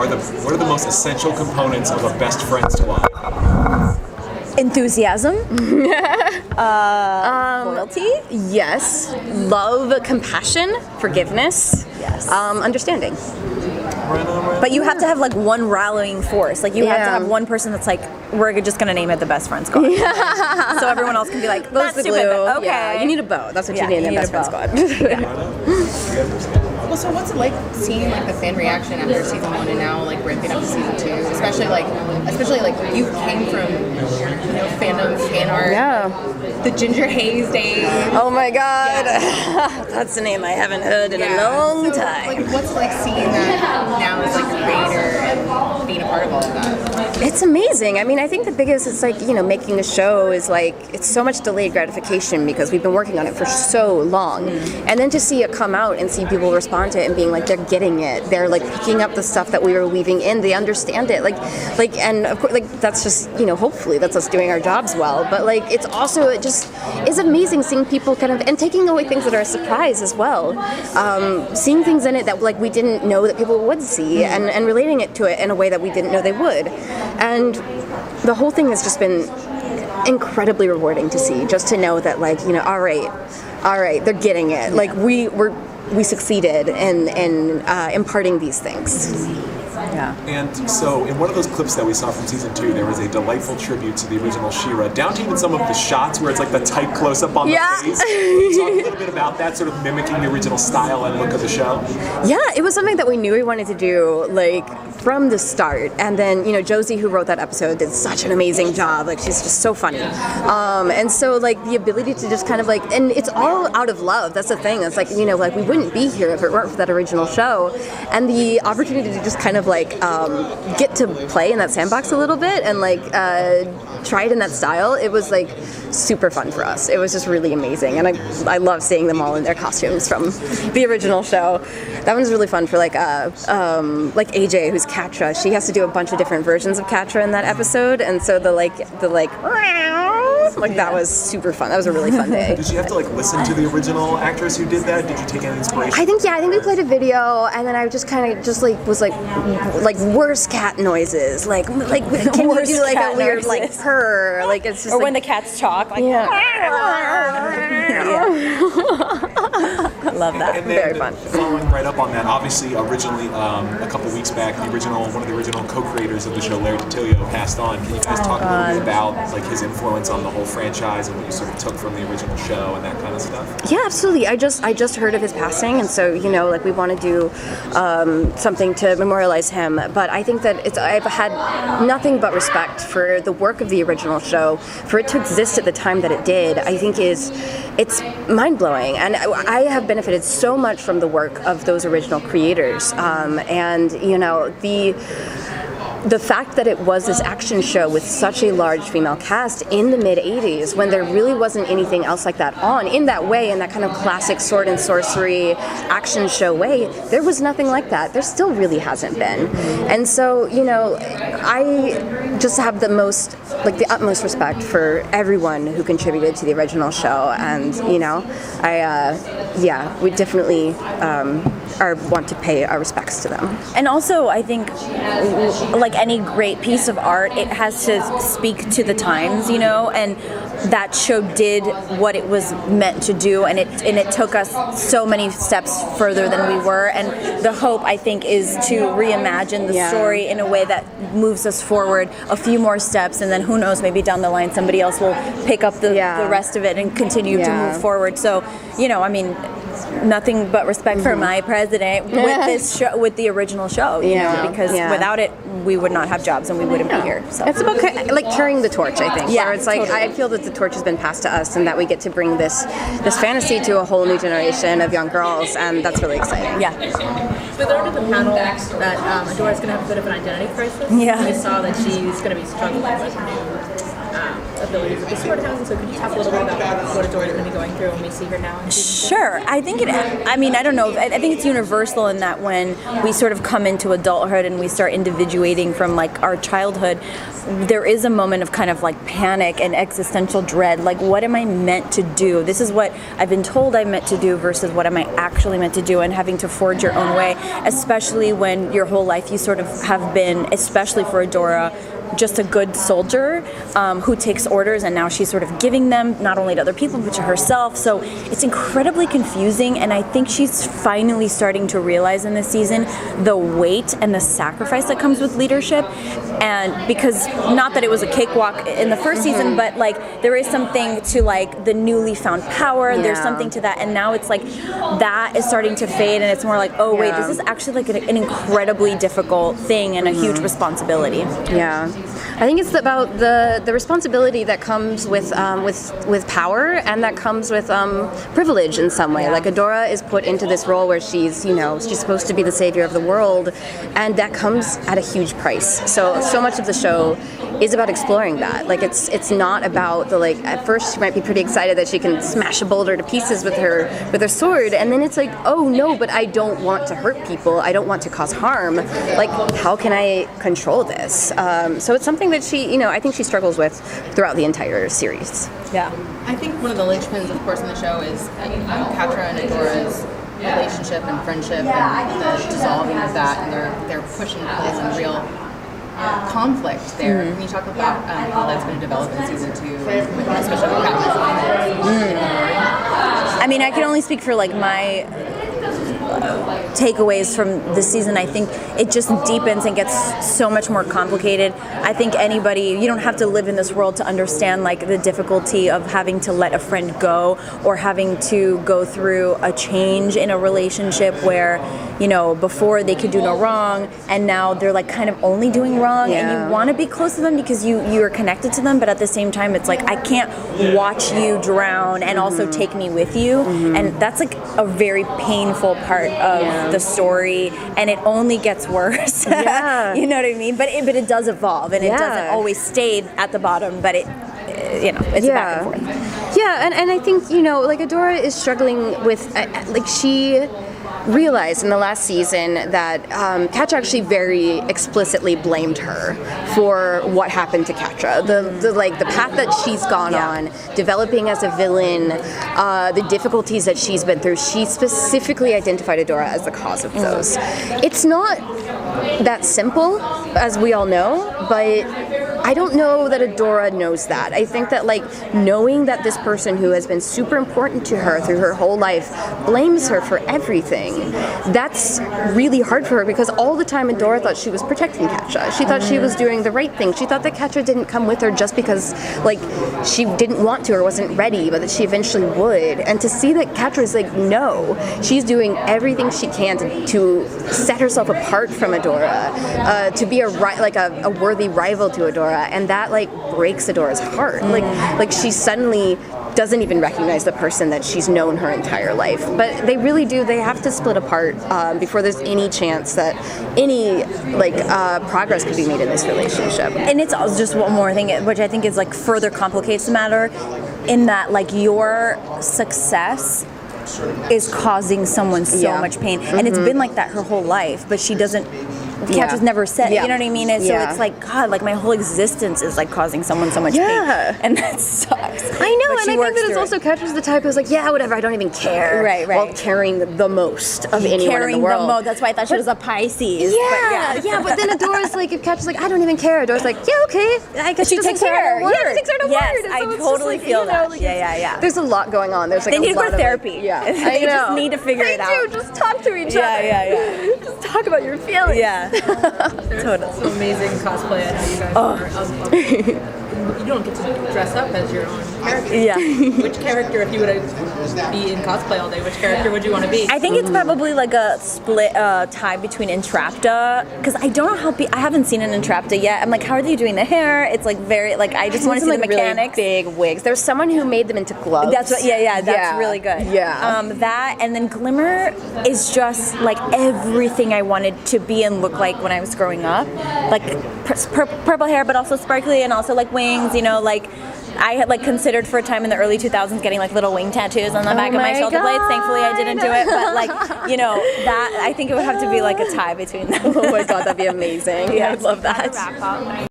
what are the most essential components of a best friend's life? Enthusiasm, loyalty, yes, love, compassion, forgiveness, yes, understanding. But you have to have like one rallying force. Like you have to have one person that's like, we're just gonna name it the best friend squad. So everyone else can be like, that's stupid. But okay, yeah, you need a bow. That's what you need in the best friend squad. Well, so what's it like seeing like the fan reaction after season 1 and now like ramping up to season 2? Especially like you came from fandom, fan art, the Ginger Haze days. Oh my God, that's a name I haven't heard in a long time. Like, what's it like seeing that now as like a creator and being a part of all of that? It's amazing. I mean, I think the biggest, it's like, making a show is like, it's so much delayed gratification because we've been working on it for so long. And then to see it come out and see people respond to it and being like, they're getting it. They're like picking up the stuff that we were weaving in. They understand it. And of course, like, that's just, hopefully that's us doing our jobs well. But like, it's also, it just is amazing seeing people kind of, and taking away things that are a surprise as well. Seeing things in it that like we didn't know that people would see and relating it to it in a way that we didn't know they would. And the whole thing has just been incredibly rewarding to see, just to know that like, all right, they're getting it. Like we succeeded in imparting these things. Yeah. And so in one of those clips that we saw from season 2, there was a delightful tribute to the original She-Ra, down to even some of the shots where it's like the tight close-up on the face. Can you talk a little bit about that, sort of mimicking the original style and look of the show? Yeah, it was something that we knew we wanted to do, like, from the start. And then, Josie, who wrote that episode, did such an amazing job. Like, she's just so funny. And so, like, the ability to just kind of, like, and it's all out of love. That's the thing. It's like, like, we wouldn't be here if it weren't for that original show. And the opportunity to just kind of, like, get to play in that sandbox a little bit and like try it in that style. It was like super fun for us. It was just really amazing, and I love seeing them all in their costumes from the original show. That one's really fun for like AJ, who's Catra. She has to do a bunch of different versions of Catra in that episode, and so the that was super fun. That was a really fun day. Did you have to like listen to the original actress who did that? Did you take any inspiration? I think we played a video, and then I just kind of just like was like worse cat noises, like can you do like a weird noises. Like purr, like it's just or like, when the cats talk, like love that. And then very fun. Following right up on that, obviously originally a couple weeks back, one of the original co-creators of the show, Larry DiTilio, passed on. Can you guys talk a little bit about like his influence on the whole franchise and what you sort of took from the original show and that kind of stuff? Yeah, absolutely. I just heard of his passing, and so like we want to do something to memorialize him. But I think that I've had nothing but respect for the work of the original show. For it to exist at the time that it did, I think it's mind-blowing, and I have benefited so much from the work of those original creators, and the fact that it was this action show with such a large female cast in the mid-'80s, when there really wasn't anything else like that on, in that way, in that kind of classic sword and sorcery action show way, there was nothing like that. There still really hasn't been. And so, I just have the utmost respect for everyone who contributed to the original show, and, we definitely want to pay our respects to them. And also, I think, like any great piece of art, it has to speak to the times, and that show did what it was meant to do, and it took us so many steps further than we were. And the hope, I think, is to reimagine the story in a way that moves us forward a few more steps, and then who knows, maybe down the line somebody else will pick up the rest of it and continue to move forward. So, nothing but respect for my president with this show, with the original show, because without it, we would not have jobs and we wouldn't be here. So it's about like carrying the torch, I think. Yeah, where it's like totally. I feel that the torch has been passed to us, and that we get to bring this fantasy to a whole new generation of young girls, and that's really exciting. Yeah. We learned at the panel that Adora's going to have a bit of an identity crisis. Yeah. We saw that she's going to be struggling with her new abilities that the sword has. And so could you talk a little bit about what Adora's going to be going through when we see her now? Sure. I think I don't know. I think it's universal in that when we sort of come into adulthood and we start individuating from like our childhood, there is a moment of kind of like panic and existential dread. Like, what am I meant to do? This is what I've been told I'm meant to do versus what am I actually meant to do, and having to forge your own way, especially when your whole life you sort of have been, especially for Adora, just a good soldier who takes orders, and now she's sort of giving them not only to other people but to herself. So it's incredibly confusing, and I think she's finally starting to realize in this season the weight and the sacrifice that comes with leadership. And because not that it was a cakewalk in the first season, but like there is something to like the newly found power. There's something to that, and now it's like that is starting to fade, and it's more like, oh wait, this is actually like an incredibly difficult thing and a huge responsibility. Yeah. I think it's about the responsibility that comes with power, and that comes with privilege in some way. Like Adora is put into this role where she's supposed to be the savior of the world, and that comes at a huge price. So much of the show is about exploring that. Like it's not about the like. At first, she might be pretty excited that she can smash a boulder to pieces with her sword, and then it's like, oh no, but I don't want to hurt people. I don't want to cause harm. Like, how can I control this? So it's something that she, I think she struggles with throughout the entire series. Yeah. I think one of the linchpins, of course, in the show is Catra and Adora's relationship and friendship and the dissolving of that, and they're pushing play some real conflict there. Can you talk about how that's going to develop in season 2, especially with Catra? I mean, I can only speak for like my takeaways from this season. I think it just deepens and gets so much more complicated. I think you don't have to live in this world to understand like the difficulty of having to let a friend go, or having to go through a change in a relationship where, before they could do no wrong, and now they're like kind of only doing wrong, and you want to be close to them because you're connected to them, but at the same time it's like, I can't watch you drown and also take me with you, and that's like a very painful part of the story, and it only gets worse. You know what I mean? But it does evolve, and it doesn't always stay at the bottom, but it's a back and forth. Yeah, and I think, like Adora is struggling with, like she realized in the last season that Catra actually very explicitly blamed her for what happened to Catra. The path that she's gone on, developing as a villain, the difficulties that she's been through, she specifically identified Adora as the cause of those. It's not that simple, as we all know, but I don't know that Adora knows that. I think that like knowing that this person who has been super important to her through her whole life blames her for everything, that's really hard for her, because all the time Adora thought she was protecting Catra. She thought she was doing the right thing. She thought that Catra didn't come with her just because like she didn't want to or wasn't ready, but that she eventually would. And to see that Catra is like, no, she's doing everything she can to set herself apart from Adora, to be a worthy rival to Adora, and that like breaks Adora's heart. Like she suddenly doesn't even recognize the person that she's known her entire life. But they really do. They have to split apart before there's any chance that any progress could be made in this relationship. And it's also just one more thing, which I think is like further complicates the matter, in that like your success is causing someone so much pain, and it's been like that her whole life, but she doesn't. Catra's never said, you know what I mean? And so it's like, God, like my whole existence is like causing someone so much pain, and that sucks. I know, and I think that it's also Catra's the type who's like, yeah, whatever, I don't even care. Right. While caring the most of anyone in the world. That's why I thought she was a Pisces. But then Adora's like, if Catra's like, I don't even care, Adora's like, yeah, okay, I guess she takes her word. Yeah, she takes her to word. Yes, I totally feel that. There's a lot going on. There's like they need to go to therapy. They just need to figure it out. They do. Just talk to each other. Just talk about your feelings. Totally. Some amazing cosplay. I know you guys are. You don't get to dress up as your own character. Which character, if you were to be in cosplay all day, which character would you want to be? I think it's probably like a split tie between Entrapta, because I don't know how I haven't seen an Entrapta yet. I'm like, how are they doing the hair? It's like very like I just want to see the mechanics. Really big wigs. There's someone who made them into gloves. That's what. That's really good. That, and then Glimmer is just like everything I wanted to be and look like when I was growing up, like purple hair, but also sparkly, and also like wings. I had like considered for a time in the early 2000s getting like little wing tattoos on the back of my my shoulder blades. God. Thankfully, I didn't do it, but like, you know, that I think it would have to be like a tie between them. Oh my god, that'd be amazing. Yeah, I'd love that. Wrap up.